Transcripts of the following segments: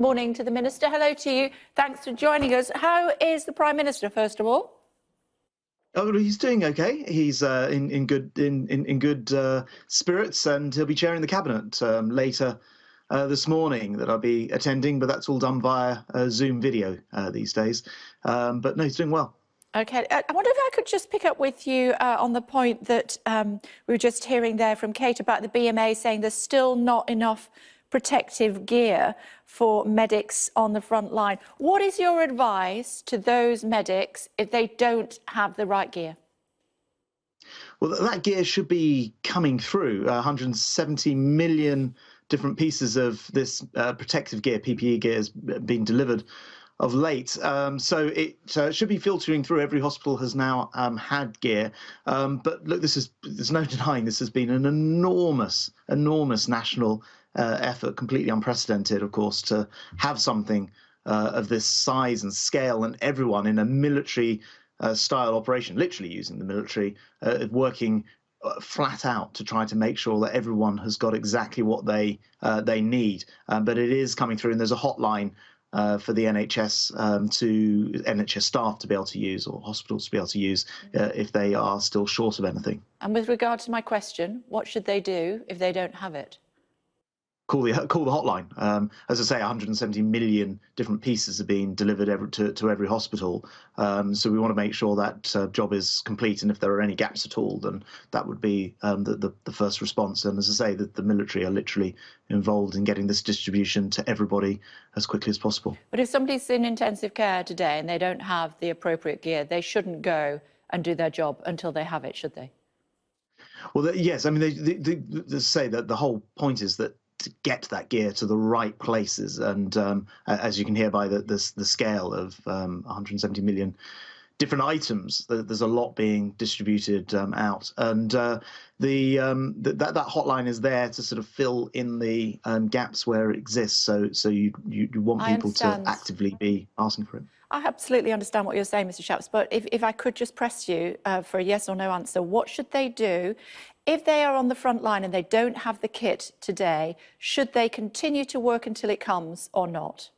Morning to the Minister. Hello to you. Thanks for joining us. How is the Prime Minister, first of all? Oh, he's doing okay. He's in good spirits, and he'll be chairing the cabinet later this morning that I'll be attending. But that's all done via Zoom video these days. But no, he's doing well. Okay. I wonder if I could just pick up with you on the point that we were just hearing there from Kate about the BMA saying there's still not enough protective gear for medics on the front line. What is your advice to those medics if they don't have the right gear? Well, that gear should be coming through. 170 million different pieces of this protective gear, PPE gear, has been delivered of late. So it should be filtering through. Every hospital has now had gear. But look, there's no denying this has been an enormous national effort, completely unprecedented, of course, to have something of this size and scale, and everyone in a military style operation, literally using the military, working flat out to try to make sure that everyone has got exactly what they need. But it is coming through, and there's a hotline for the NHS to NHS staff to be able to use, or hospitals to be able to use, if they are still short of anything. And with regard to my question, what should they do if they don't have it? Call the hotline. As I say, 170 million different pieces are being delivered to every hospital. So we want to make sure that job is complete, and if there are any gaps at all, then that would be the first response. And as I say, the military are literally involved in getting this distribution to everybody as quickly as possible. But if somebody's in intensive care today and they don't have the appropriate gear, they shouldn't go and do their job until they have it, should they? Well, yes. I mean, they say that the whole point is that to get that gear to the right places, and as you can hear by the scale of 170 million different items, there's a lot being distributed out, and that hotline is there to sort of fill in the gaps where it exists. So you want people to actively be asking for it. I absolutely understand what you're saying, Mr. Schapps, but if I could just press you for a yes or no answer, what should they do if they are on the front line and they don't have the kit today? Should they continue to work until it comes or not?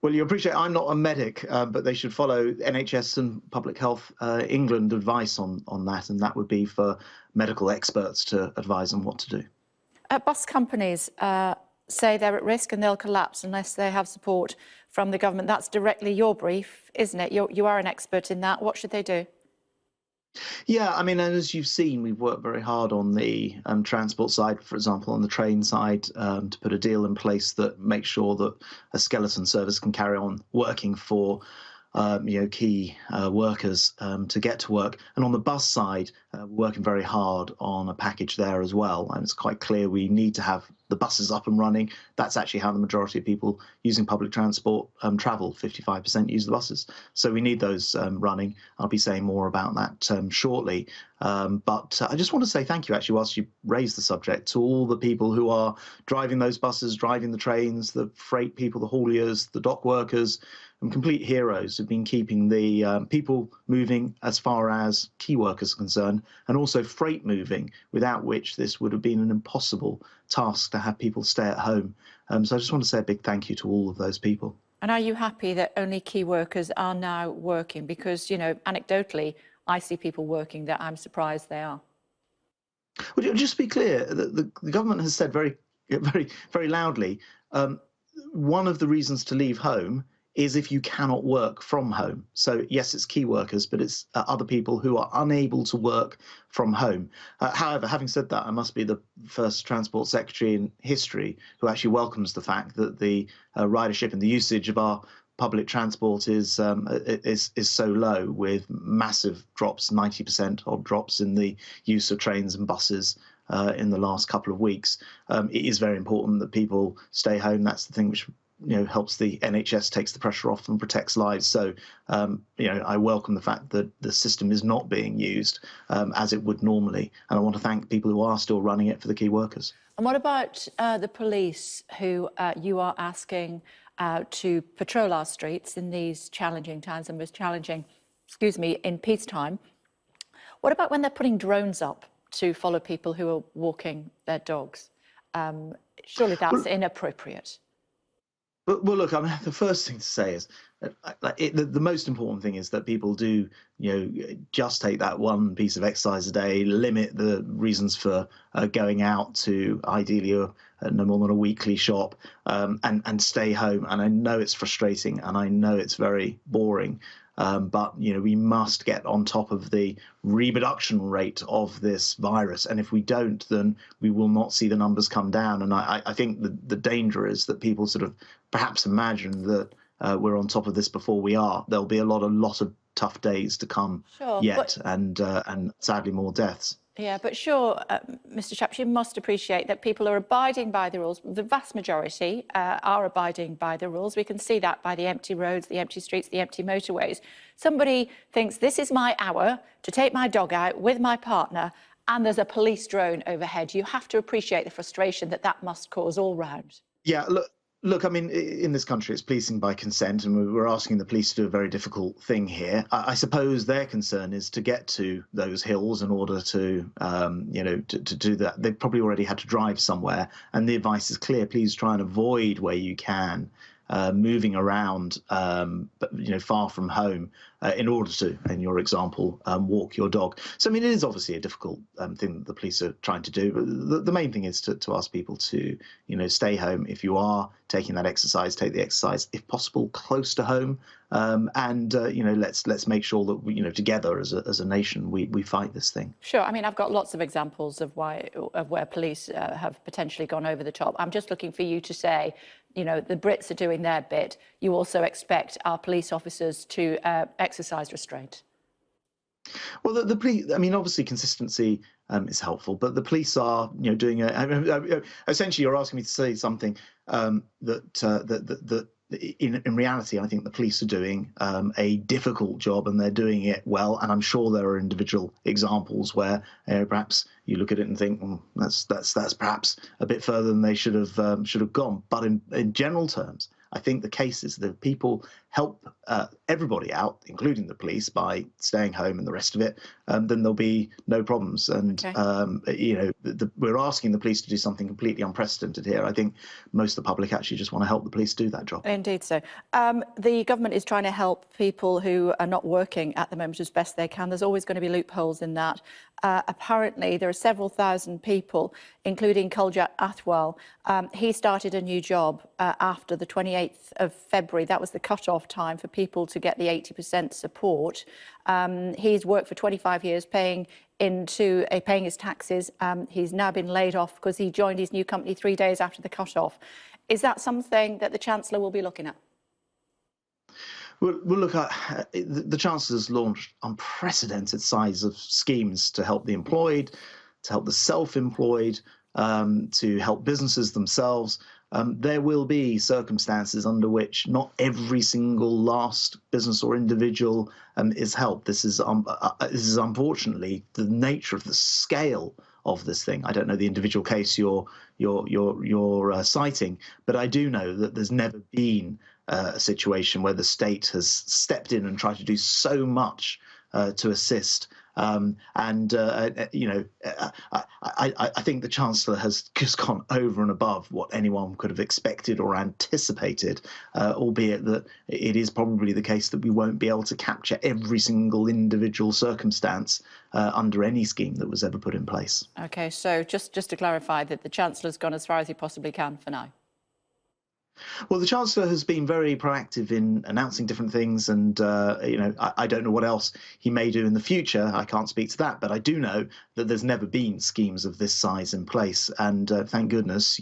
Well, you appreciate I'm not a medic, but they should follow NHS and Public Health England advice on that, and that would be for medical experts to advise on what to do. Bus companies say they're at risk and they'll collapse unless they have support from the government. That's directly your brief, isn't it? You are an expert in that. What should they do? Yeah, I mean, and as you've seen, we've worked very hard on the transport side, for example, on the train side, to put a deal in place that makes sure that a skeleton service can carry on working for key workers to get to work. And on the bus side, we're working very hard on a package there as well. And it's quite clear we need to have the buses up and running. That's actually how the majority of people using public transport travel. 55% use the buses. So we need those running. I'll be saying more about that shortly. But I just want to say thank you, actually, whilst you raise the subject, to all the people who are driving those buses, driving the trains, the freight people, the hauliers, the dock workers, and complete heroes who've been keeping the people moving as far as key workers are concerned, and also freight moving, without which this would have been an impossible task to have people stay at home. So I just want to say a big thank you to all of those people. And are you happy that only key workers are now working? Because, you know, anecdotally, I see people working that I'm surprised they are. Well, just to be clear, the government has said very loudly, one of the reasons to leave home is if you cannot work from home. So yes, it's key workers, but it's other people who are unable to work from home. However, having said that, I must be the first Transport Secretary in history who actually welcomes the fact that the ridership and the usage of our public transport is so low, with massive drops, 90% odd drops in the use of trains and buses in the last couple of weeks. It is very important that people stay home. That's the thing which helps the NHS, takes the pressure off and protects lives. So, I welcome the fact that the system is not being used as it would normally. And I want to thank people who are still running it for the key workers. And what about the police who you are asking to patrol our streets in these challenging times, and most challenging, in peacetime? What about when they're putting drones up to follow people who are walking their dogs? Surely that's inappropriate. Well, look, I mean, the first thing to say is the most important thing is that people do, just take that one piece of exercise a day, limit the reasons for going out to ideally no more than a weekly shop, and stay home. And I know it's frustrating, and I know it's very boring. But we must get on top of the reproduction rate of this virus, and if we don't, then we will not see the numbers come down. And I think the danger is that people sort of perhaps imagine that we're on top of this before we are. There'll be a lot of tough days to come Sure, yet, and sadly more deaths. yeah, but sure, Mr. Schapps, you must appreciate that people are abiding by the rules. The vast majority are abiding by the rules. We can see that by the empty roads, the empty streets, the empty motorways. Somebody thinks this is my hour to take my dog out with my partner, and there's a police drone overhead. You have to appreciate the frustration that that must cause all round. Yeah, look, I mean, in this country, it's policing by consent, and we're asking the police to do a very difficult thing here. I suppose their concern is to get to those hills in order to, to do that. They've probably already had to drive somewhere, and the advice is clear. Please try and avoid where you can moving around, but far from home, in order to, in your example, walk your dog. So I mean, it is obviously a difficult thing that the police are trying to do. But the main thing is to ask people to stay home. If you are taking that exercise, take the exercise if possible close to home, and let's make sure that together as a nation we fight this thing. Sure. I mean, I've got lots of examples of where police have potentially gone over the top. I'm just looking for you to say, the Brits are doing their bit. You also expect our police officers to exercise restraint. Well, the police, I mean, obviously consistency is helpful, but the police are, doing essentially, you're asking me to say something that in reality, I think the police are doing a difficult job, and they're doing it well. And I'm sure there are individual examples where perhaps you look at it and think, that's perhaps a bit further than they should have gone. But in general terms, I think the case is that people help everybody out, including the police, by staying home and the rest of it, then there'll be no problems. And, Okay. We're asking the police to do something completely unprecedented here. I think most of the public actually just want to help the police do that job. Indeed so. The government is trying to help people who are not working at the moment as best they can. There's always going to be loopholes in that. Apparently, there are several thousand people, including Kuljat Athwal. He started a new job after the 28th of February. That was the cut-off time for people to get the 80% support. He's worked for 25 years, paying his taxes. He's now been laid off because he joined his new company 3 days after the cut-off. Is that something that the Chancellor will be looking at? Well, look, the Chancellor's launched unprecedented size of schemes to help the employed, to help the self-employed, to help businesses themselves. There will be circumstances under which not every single last business or individual is helped. This is unfortunately the nature of the scale of this thing. I don't know the individual case you're citing, but I do know that there's never been a situation where the state has stepped in and tried to do so much to assist. I think the Chancellor has just gone over and above what anyone could have expected or anticipated, albeit that it is probably the case that we won't be able to capture every single individual circumstance under any scheme that was ever put in place. OK, so just to clarify that the Chancellor's gone as far as he possibly can for now. Well, the Chancellor has been very proactive in announcing different things, and I don't know what else he may do in the future. I can't speak to that, but I do know that there's never been schemes of this size in place, and thank goodness,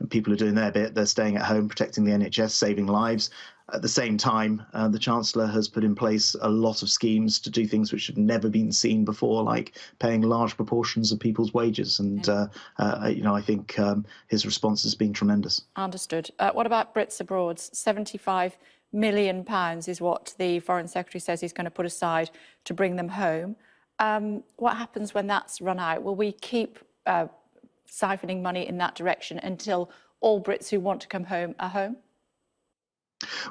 people are doing their bit. They're staying at home, protecting the NHS, saving lives. At the same time, the Chancellor has put in place a lot of schemes to do things which have never been seen before, like paying large proportions of people's wages. And, I think his response has been tremendous. Understood. What about Brits abroad? £75 million is what the Foreign Secretary says he's going to put aside to bring them home. What happens when that's run out? Will we keep siphoning money in that direction until all Brits who want to come home are home?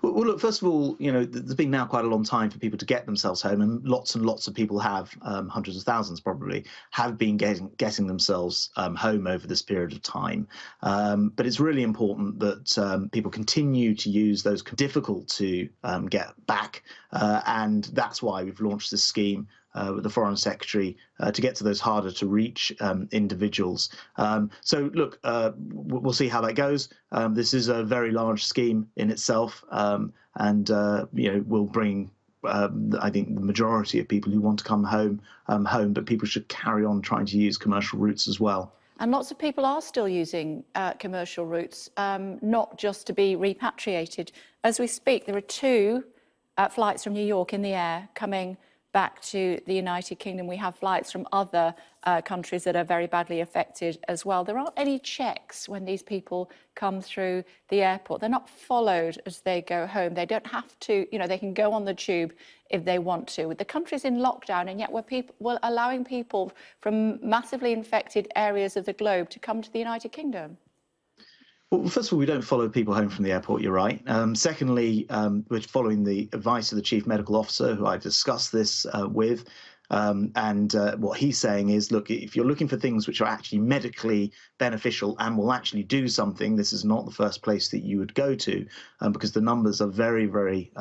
Well, look, first of all, there's been now quite a long time for people to get themselves home, and lots of people have, hundreds of thousands probably, have been getting themselves home over this period of time. But it's really important that people continue to use those difficult to get back, and that's why we've launched this scheme with the Foreign Secretary to get to those harder to reach individuals. So look, we'll see how that goes. This is a very large scheme in itself, and will bring I think the majority of people who want to come home, but people should carry on trying to use commercial routes as well. And lots of people are still using commercial routes, not just to be repatriated. As we speak, there are two flights from New York in the air coming back to the United Kingdom. We have flights from other countries that are very badly affected as well. There aren't any checks when these people come through the airport. They're not followed as they go home. They don't have to, they can go on the tube if they want to. The country's in lockdown, and yet we're allowing people from massively infected areas of the globe to come to the United Kingdom. Well, first of all, we don't follow people home from the airport, you're right. Secondly, we're following the advice of the Chief Medical Officer, who I've discussed this with. And what he's saying is, look, if you're looking for things which are actually medically beneficial and will actually do something, this is not the first place that you would go to, because the numbers are very, very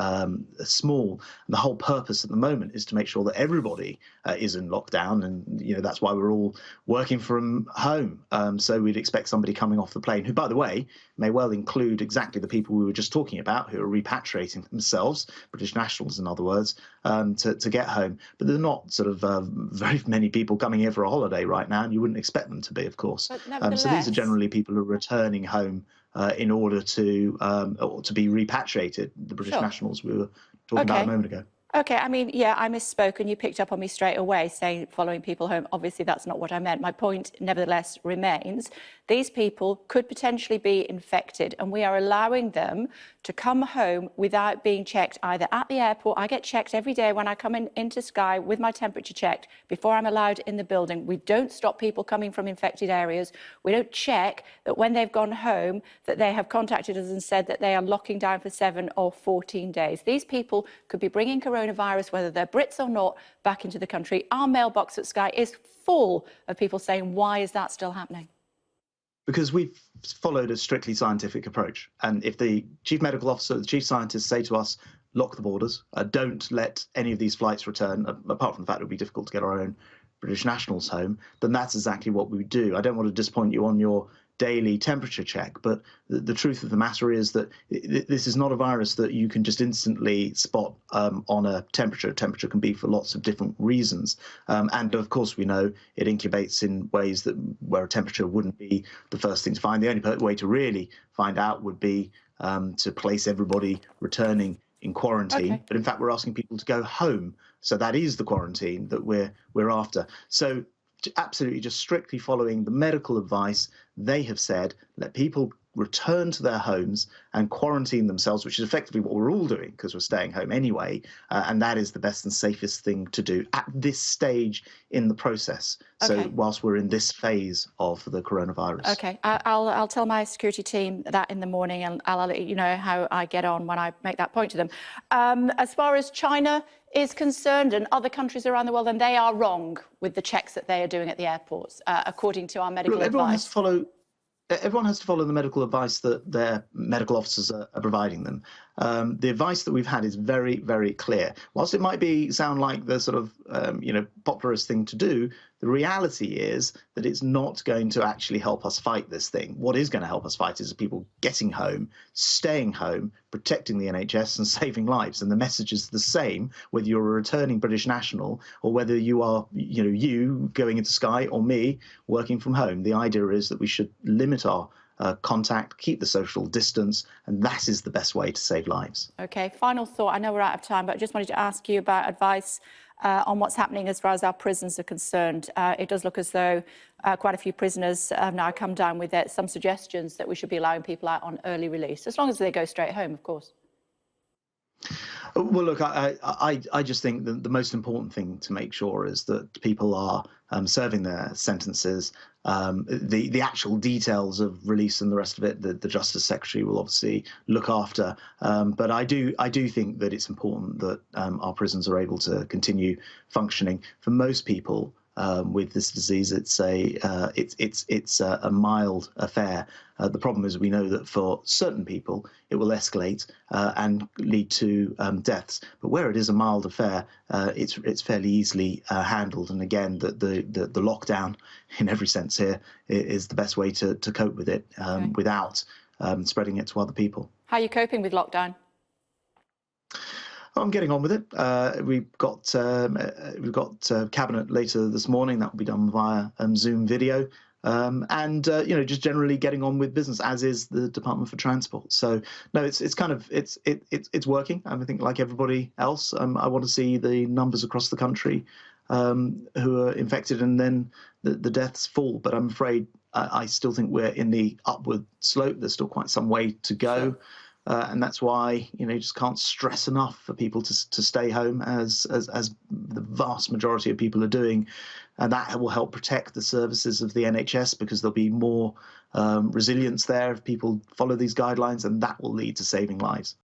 small. And the whole purpose at the moment is to make sure that everybody is in lockdown. And, that's why we're all working from home. So we'd expect somebody coming off the plane, who, by the way, may well include exactly the people we were just talking about, who are repatriating themselves, British nationals, in other words, to get home. But they're not sort of very many people coming here for a holiday right now, and you wouldn't expect them to be, of course. So these are generally people who are returning home in order to be repatriated, the British nationals we were talking about a moment ago. Okay, I mean, yeah, I misspoke and you picked up on me straight away saying following people home. Obviously, that's not what I meant. My point, nevertheless, remains. These people could potentially be infected, and we are allowing them to come home without being checked either at the airport. I get checked every day when I come into Sky with my temperature checked before I'm allowed in the building. We don't stop people coming from infected areas. We don't check that when they've gone home that they have contacted us and said that they are locking down for 7 or 14 days. These people could be bringing coronavirus, whether they're Brits or not, back into the country. Our mailbox at Sky is full of people saying, why is that still happening? Because we've followed a strictly scientific approach. And if the Chief Medical Officer, the Chief Scientists say to us, lock the borders, don't let any of these flights return, apart from the fact it would be difficult to get our own British nationals home, then that's exactly what we do. I don't want to disappoint you on your daily temperature check, but the truth of the matter is that this is not a virus that you can just instantly spot on a temperature. Temperature can be for lots of different reasons, and of course we know it incubates in ways that where a temperature wouldn't be the first thing to find. The only way to really find out would be to place everybody returning in quarantine. But in fact, we're asking people to go home, so that is the quarantine that we're after. So absolutely just strictly following the medical advice. They have said, let people return to their homes and quarantine themselves, which is effectively what we're all doing because we're staying home anyway. And that is the best and safest thing to do at this stage in the process. So whilst we're in this phase of the coronavirus. Okay, I'll tell my security team that in the morning, and I'll let you know how I get on when I make that point to them. As far as China is concerned and other countries around the world, then they are wrong with the checks that they are doing at the airports, according to our medical advice. Everyone has to follow the medical advice that their medical officers are providing them. The advice that we've had is very, very clear. Whilst it might sound like the sort of popularist thing to do, the reality is that it's not going to actually help us fight this thing. What is going to help us fight is people getting home, staying home, protecting the NHS and saving lives. And the message is the same, whether you're a returning British national or whether you are, you going into Sky or me working from home. The idea is that we should limit our contact, keep the social distance, and that is the best way to save lives. Okay, final thought. I know we're out of time, but I just wanted to ask you about advice on what's happening as far as our prisons are concerned. It does look as though quite a few prisoners have now come down with some suggestions that we should be allowing people out on early release, as long as they go straight home, of course. Well, look, I just think that the most important thing to make sure is that people are serving their sentences. The actual details of release and the rest of it, the Justice Secretary will obviously look after. But I do think that it's important that our prisons are able to continue functioning. For most people, with this disease, it's a mild affair. The problem is we know that for certain people it will escalate and lead to deaths. But where it is a mild affair, it's fairly easily handled. And again, the lockdown, in every sense here, is the best way to cope with it without spreading it to other people. How are you coping with lockdown? I'm getting on with it. We've got cabinet later this morning. That will be done via Zoom video, and just generally getting on with business, as is the Department for Transport. So no, it's working. I think like everybody else, I want to see the numbers across the country who are infected and then the deaths fall. But I'm afraid I still think we're in the upward slope. There's still quite some way to go. Sure. And that's why you just can't stress enough for people to stay home, as the vast majority of people are doing, and that will help protect the services of the NHS, because there'll be more resilience there if people follow these guidelines, and that will lead to saving lives.